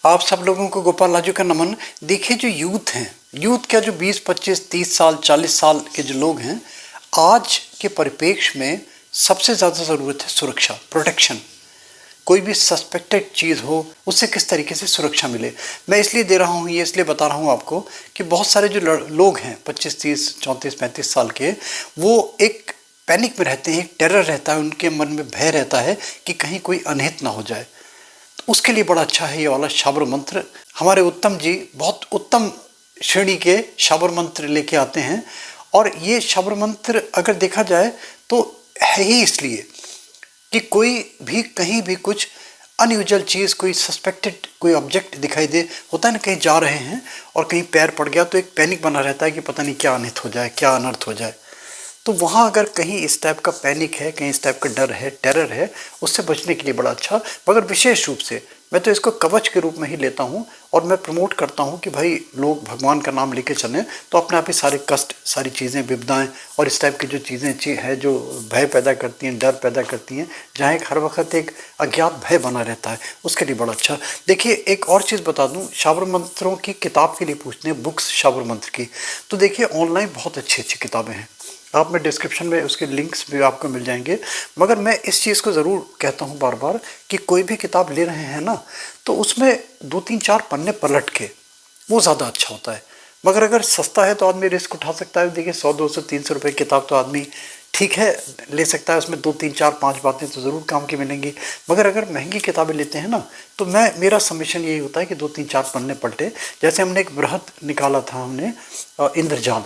आप सब लोगों को गोपाल राजू का नमन। देखिए जो यूथ हैं, यूथ क्या जो 20, 25, 30 साल 40 साल के जो लोग हैं, आज के परिप्रेक्ष्य में सबसे ज़्यादा ज़रूरत है सुरक्षा, प्रोटेक्शन। कोई भी सस्पेक्टेड चीज़ हो उससे किस तरीके से सुरक्षा मिले। मैं इसलिए दे रहा हूँ, ये इसलिए बता रहा हूँ आपको कि बहुत सारे जो लोग हैं 25, 30, 34, 35 साल के, वो एक पैनिक में रहते हैं, एक टेरर रहता है, उनके मन में भय रहता है कि कहीं कोई अनहित ना हो जाए। उसके लिए बड़ा अच्छा है ये वाला शाबर मंत्र। हमारे उत्तम जी बहुत उत्तम श्रेणी के शाबर मंत्र लेके आते हैं। और ये शाबर मंत्र अगर देखा जाए तो है ही इसलिए कि कोई भी कहीं भी कुछ अनयूजुअल चीज़, कोई सस्पेक्टेड कोई ऑब्जेक्ट दिखाई दे, होता है ना, कहीं जा रहे हैं और कहीं पैर पड़ गया तो एक पैनिक बना रहता है कि पता नहीं क्या अनहित हो जाए, क्या अनर्थ हो जाए। तो वहाँ अगर कहीं इस टाइप का पैनिक है, कहीं इस टाइप का डर है, टेरर है, उससे बचने के लिए बड़ा अच्छा। मगर विशेष रूप से मैं तो इसको कवच के रूप में ही लेता हूँ और मैं प्रमोट करता हूँ कि भाई लोग भगवान का नाम लेके चलें तो अपने आप ही सारे कष्ट, सारी चीज़ें, विपदाएं और इस टाइप की जो चीज़ें हैं जो भय पैदा करती हैं, डर पैदा करती हैं, जहाँ एक हर वक्त एक अज्ञात भय बना रहता है, उसके लिए बड़ा अच्छा। देखिए एक और चीज़ बता दूँ, शाबर मंत्रों की किताब के लिए पूछते हैं, बुक्स शाबर मंत्र की, तो देखिए ऑनलाइन बहुत अच्छी अच्छी किताबें हैं। आप में डिस्क्रिप्शन में उसके लिंक्स भी आपको मिल जाएंगे। मगर मैं इस चीज़ को ज़रूर कहता हूँ बार बार कि कोई भी किताब ले रहे हैं ना, तो उसमें 2, 3, 4 पन्ने पलट के, वो ज़्यादा अच्छा होता है। मगर अगर सस्ता है तो आदमी रिस्क उठा सकता है। देखिए 100, 200, 300 रुपये की किताब तो आदमी ठीक है ले सकता है, उसमें 2, 3, 4, 5 बातें तो ज़रूर काम की मिलेंगी। मगर अगर महंगी किताबें लेते हैं ना, तो मेरा समीशन यही होता है कि 2, 3, 4 पन्ने पलटे। जैसे हमने एक बृहत निकाला था, हमने इंद्रजाल,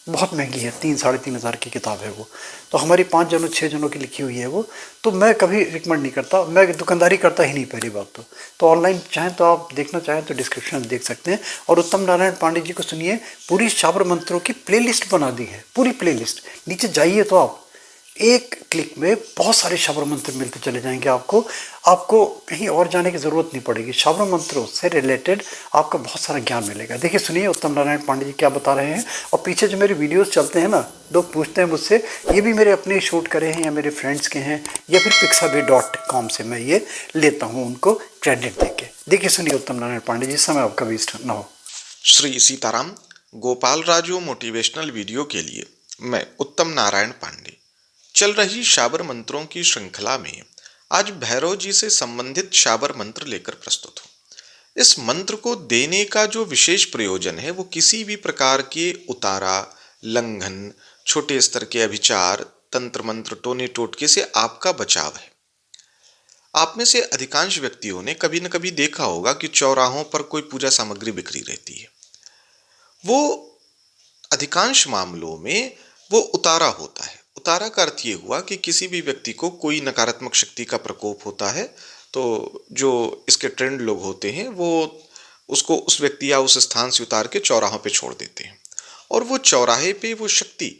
बहुत महंगी है, 3, 3.5 हज़ार की किताब है वो। तो हमारी 5 जनों 6 जनों की लिखी हुई है वो। तो मैं कभी रिकमेंड नहीं करता, मैं दुकानदारी करता ही नहीं पहली बात तो ऑनलाइन चाहें तो आप देखना चाहें तो डिस्क्रिप्शन में देख सकते हैं। और उत्तम नारायण पांडे जी को सुनिए, पूरी शाबर मंत्रों की प्लेलिस्ट बना दी है, पूरी प्लेलिस्ट। नीचे जाइए तो आप एक क्लिक में बहुत सारे शाबर मंत्र मिलते चले जाएंगे आपको। आपको कहीं और जाने की ज़रूरत नहीं पड़ेगी, शाबर मंत्रों से रिलेटेड आपका बहुत सारा ज्ञान मिलेगा। देखिए सुनिए उत्तम नारायण पांडे जी क्या बता रहे हैं। और पीछे जो मेरे वीडियोस चलते हैं ना, लोग पूछते हैं मुझसे, ये भी मेरे अपने शूट करे हैं या मेरे फ्रेंड्स के हैं या फिर pixabay.com से मैं ये लेता हूँ उनको क्रेडिट देके। देखिए सुनिए उत्तम नारायण पांडे जी, समय आपका वेस्ट ना हो। श्री सीताराम। गोपाल राजू मोटिवेशनल वीडियो के लिए मैं उत्तम नारायण पांडे। चल रही शाबर मंत्रों की श्रृंखला में आज भैरव जी से संबंधित शाबर मंत्र लेकर प्रस्तुत हूँ। इस मंत्र को देने का जो विशेष प्रयोजन है वो किसी भी प्रकार के उतारा, लंघन, छोटे स्तर के अभिचार, तंत्र मंत्र, टोने टोटके से आपका बचाव है। आप में से अधिकांश व्यक्तियों ने कभी न कभी देखा होगा कि चौराहों पर कोई पूजा सामग्री बिखरी रहती है। वो अधिकांश मामलों में वो उतारा होता है। उतारा का अर्थ ये हुआ कि किसी भी व्यक्ति को कोई नकारात्मक शक्ति का प्रकोप होता है, तो जो इसके ट्रेंड लोग होते हैं वो उसको उस व्यक्ति या उस स्थान से उतार के चौराहों पे छोड़ देते हैं। और वो चौराहे पे वो शक्ति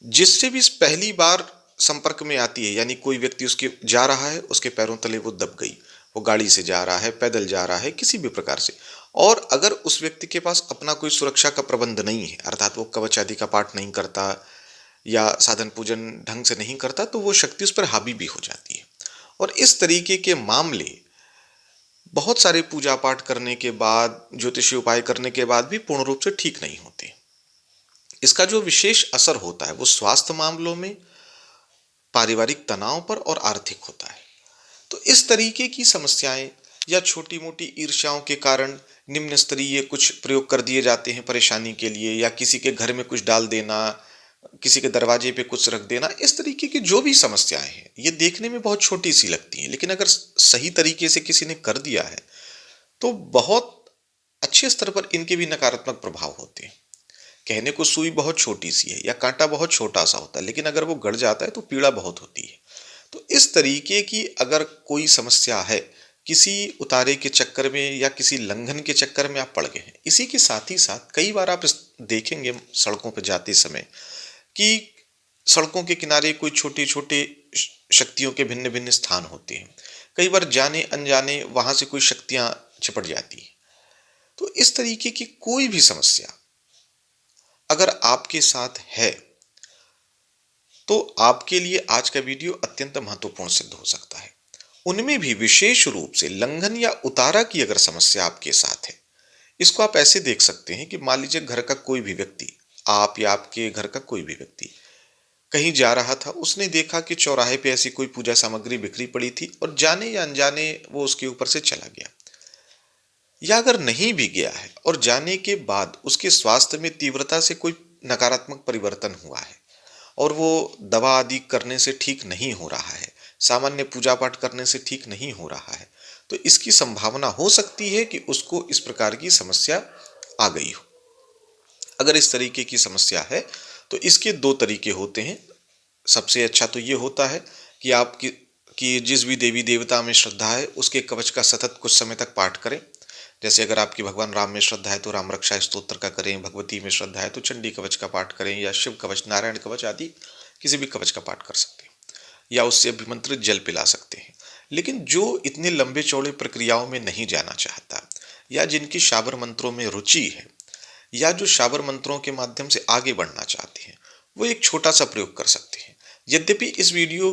जिससे भी पहली बार संपर्क में आती है, यानी कोई व्यक्ति उसके जा रहा है, उसके पैरों तले वो दब गई, वो गाड़ी से जा रहा है, पैदल जा रहा है, किसी भी प्रकार से। और अगर उस व्यक्ति के पास अपना कोई सुरक्षा का प्रबंध नहीं है, अर्थात वो कवच आदि का पाठ नहीं करता या साधन पूजन ढंग से नहीं करता, तो वो शक्ति उस पर हावी भी हो जाती है। और इस तरीके के मामले बहुत सारे पूजा पाठ करने के बाद, ज्योतिषी उपाय करने के बाद भी पूर्ण रूप से ठीक नहीं होते। इसका जो विशेष असर होता है वो स्वास्थ्य मामलों में, पारिवारिक तनाव पर और आर्थिक होता है। तो इस तरीके की समस्याएं या छोटी मोटी ईर्ष्याओं के कारण निम्न स्तरीय कुछ प्रयोग कर दिए जाते हैं परेशानी के लिए, या किसी के घर में कुछ डाल देना, किसी के दरवाजे पे कुछ रख देना, इस तरीके की जो भी समस्याएं हैं ये देखने में बहुत छोटी सी लगती हैं, लेकिन अगर सही तरीके से किसी ने कर दिया है तो बहुत अच्छे स्तर पर इनके भी नकारात्मक प्रभाव होते हैं। कहने को सुई बहुत छोटी सी है या कांटा बहुत छोटा सा होता है, लेकिन अगर वो गड़ जाता है तो पीड़ा बहुत होती है। तो इस तरीके की अगर कोई समस्या है, किसी उतारे के चक्कर में या किसी लंघन के चक्कर में आप पड़ गए हैं, इसी के साथ ही साथ कई बार आप देखेंगे सड़कों पर जाते समय कि सड़कों के किनारे कोई छोटे छोटे शक्तियों के भिन्न भिन्न स्थान होते हैं। कई बार जाने अनजाने वहां से कोई शक्तियां चिपट जाती हैं। तो इस तरीके की कोई भी समस्या अगर आपके साथ है तो आपके लिए आज का वीडियो अत्यंत महत्वपूर्ण सिद्ध हो सकता है। उनमें भी विशेष रूप से लंघन या उतारा की अगर समस्या आपके साथ है, इसको आप ऐसे देख सकते हैं कि मान लीजिए घर का कोई भी व्यक्ति, आप या आपके घर का कोई भी व्यक्ति कहीं जा रहा था, उसने देखा कि चौराहे पे ऐसी कोई पूजा सामग्री बिखरी पड़ी थी और जाने या अनजाने वो उसके ऊपर से चला गया, या अगर नहीं भी गया है और जाने के बाद उसके स्वास्थ्य में तीव्रता से कोई नकारात्मक परिवर्तन हुआ है और वो दवा आदि करने से ठीक नहीं हो रहा है, सामान्य पूजा पाठ करने से ठीक नहीं हो रहा है, तो इसकी संभावना हो सकती है कि उसको इस प्रकार की समस्या आ गई हो। अगर इस तरीके की समस्या है तो इसके दो तरीके होते हैं। सबसे अच्छा तो ये होता है कि आपकी कि जिस भी देवी देवता में श्रद्धा है उसके कवच का सतत कुछ समय तक पाठ करें। जैसे अगर आपकी भगवान राम में श्रद्धा है तो राम रक्षा स्तोत्र का करें, भगवती में श्रद्धा है तो चंडी कवच का पाठ करें, या शिव कवच, नारायण कवच आदि किसी भी कवच का पाठ कर सकते हैं, या उससे अभिमंत्रित जल पिला सकते हैं। लेकिन जो इतने लंबे चौड़े प्रक्रियाओं में नहीं जाना चाहता, या जिनकी शाबर मंत्रों में रुचि है, या जो शाबर मंत्रों के माध्यम से आगे बढ़ना चाहते हैं, वो एक छोटा सा प्रयोग कर सकते हैं। यद्यपि इस वीडियो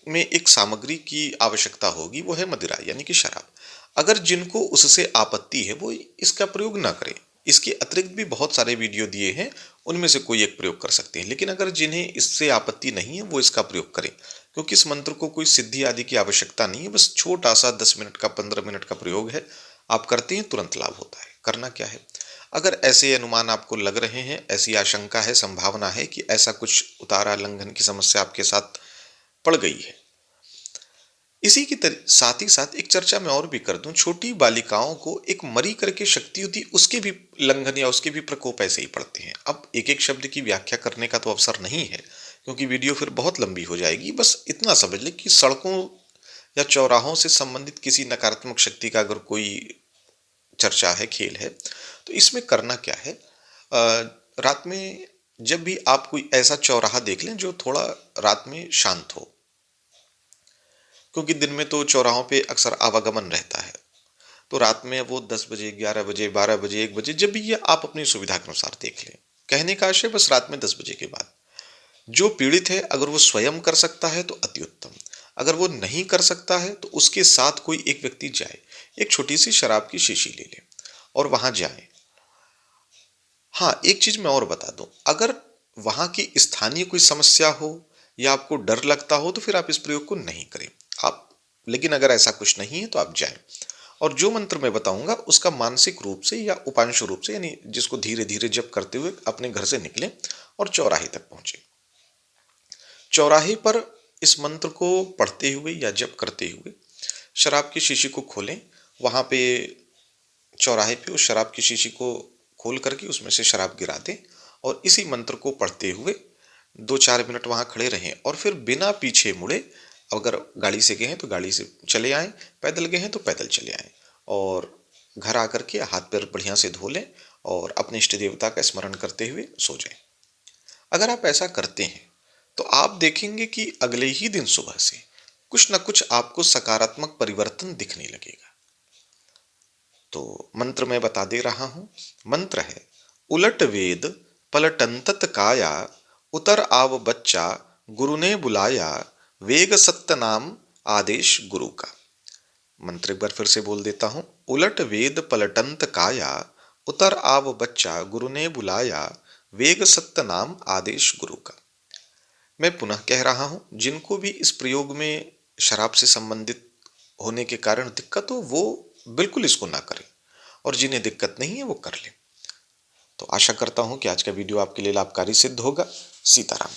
में एक सामग्री की आवश्यकता होगी, वो है मदिरा यानी कि शराब। अगर जिनको उससे आपत्ति है वो इसका प्रयोग ना करें। इसके अतिरिक्त भी बहुत सारे वीडियो दिए हैं, उनमें से कोई एक प्रयोग कर सकते हैं। लेकिन अगर जिन्हें इससे आपत्ति नहीं है वो इसका प्रयोग करें, क्योंकि इस मंत्र को कोई सिद्धि आदि की आवश्यकता नहीं है, बस छोटा सा 10 मिनट का 15 मिनट का प्रयोग है। आप करते हैं तुरंत लाभ होता है। करना क्या है, अगर ऐसे अनुमान आपको लग रहे हैं, ऐसी आशंका है, संभावना है कि ऐसा कुछ उतारा लंघन की समस्या आपके साथ पड़ गई है, इसी की साथ ही साथ एक चर्चा मैं और भी कर दूं। छोटी बालिकाओं को एक मरी करके शक्ति होती, उसके भी लंघन या उसके भी प्रकोप ऐसे ही पड़ते हैं। अब एक एक शब्द की व्याख्या करने का तो अवसर नहीं है, क्योंकि वीडियो फिर बहुत लंबी हो जाएगी। बस इतना समझ लें कि सड़कों या चौराहों से संबंधित किसी नकारात्मक शक्ति का अगर कोई चर्चा है, खेल है, तो इसमें करना क्या है, रात में जब भी आप कोई ऐसा चौराहा देख लें जो थोड़ा रात में शांत हो, क्योंकि दिन में तो चौराहों पे अक्सर आवागमन रहता है, तो रात में वो 10 बजे, 11 बजे, 12 बजे, 1 बजे, जब भी ये आप अपनी सुविधा के अनुसार देख लें। कहने का आशय बस रात में 10 बजे के बाद जो पीड़ित है, अगर वो स्वयं कर सकता है तो अति उत्तम। अगर वो नहीं कर सकता है तो उसके साथ कोई एक व्यक्ति जाए, एक छोटी सी शराब की शीशी ले ले और वहां जाए। हाँ, एक चीज मैं और बता दूं, अगर वहां की स्थानीय कोई समस्या हो या आपको डर लगता हो तो फिर आप इस प्रयोग को नहीं करें आप। लेकिन अगर ऐसा कुछ नहीं है तो आप जाएं, और जो मंत्र मैं बताऊंगा उसका मानसिक रूप से या उपांशु रूप से, यानी जिसको धीरे धीरे जप करते हुए अपने घर से निकलें और चौराहे तक पहुंचे। चौराहे पर इस मंत्र को पढ़ते हुए या जप करते हुए शराब की शीशी को खोलें। वहां पे चौराहे पे उस शराब की शीशी को खोल करके उसमें से शराब गिरा दें और इसी मंत्र को पढ़ते हुए 2-4 मिनट वहां खड़े रहें, और फिर बिना पीछे मुड़े, अगर गाड़ी से गए हैं तो गाड़ी से चले आएं, पैदल गए हैं तो पैदल चले आएं, और घर आकर के हाथ पैर बढ़िया से धो लें और अपने इष्ट देवता का स्मरण करते हुए सो जाएं। अगर आप ऐसा करते हैं तो आप देखेंगे कि अगले ही दिन सुबह से कुछ न कुछ आपको सकारात्मक परिवर्तन दिखने लगेगा। तो मंत्र मैं बता दे रहा हूं। मंत्र है, उलट वेद पलटंतत काया, उतर आव बच्चा गुरु ने बुलाया, वेग सत्य नाम आदेश गुरु का। मंत्र एक बार फिर से बोल देता हूं। उलट वेद पलटंत काया, उतर आव बच्चा गुरु ने बुलाया, वेग सत्य नाम आदेश गुरु का। मैं पुनः कह रहा हूं, जिनको भी इस प्रयोग में शराब से संबंधित होने के कारण दिक्कत हो वो बिल्कुल इसको ना करें, और जिन्हें दिक्कत नहीं है वो कर लें। तो आशा करता हूं कि आज का वीडियो आपके लिए लाभकारी सिद्ध होगा। सीताराम।